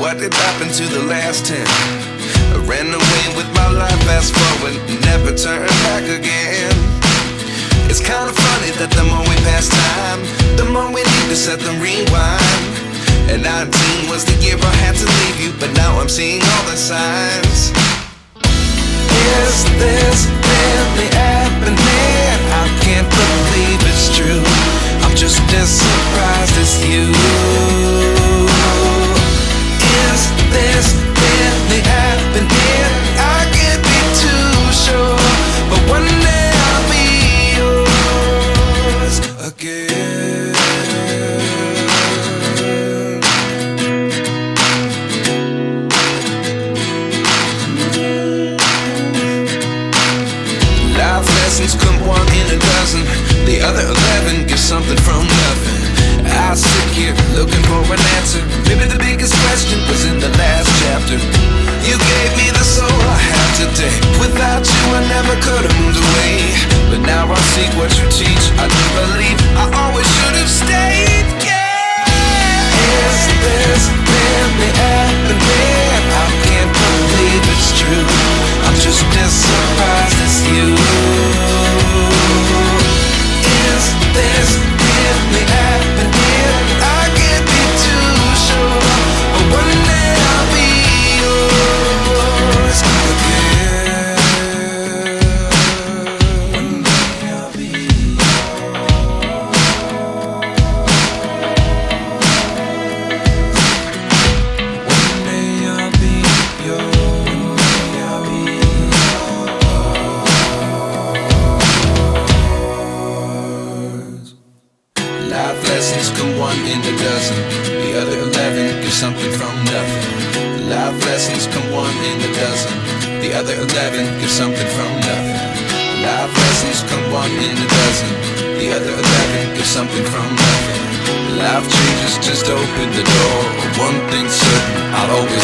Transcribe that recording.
What did happen to the last 10? I ran away with my life, fast forward, never turn back again. It's kind of funny that the more we pass time, the more we need to set them rewind. And 19 was the year I had to leave you, but now I'm seeing all the signs. Is this really happening? I can't believe it's true. I'm just as surprised as you. Is this really happening? I can't be too sure, but one day I'll be yours again. Life lessons come one in a dozen. The other 11 get something from nothing. I sit here looking for an answer. Maybe the biggest question was in the last chapter. You gave me the soul I have today. Without you I never could have moved away. But now I see what you teach. I do believe I always should have stayed. Yeah. Is this really happening? I can't believe it's true. I'm just as surprised as you. Is this really happening? I can't be too sure, but one day I'll be yours again. One day I'll be yours. One day I'll be yours. One day I'll be yours. Life lessons come one in a dozen. The other 11 give something from nothing. Life lessons come one in a dozen. The other 11 give something from nothing. Life lessons come one in a dozen. The other 11 give something from nothing. Life changes just open the door. One thing's certain, I'll always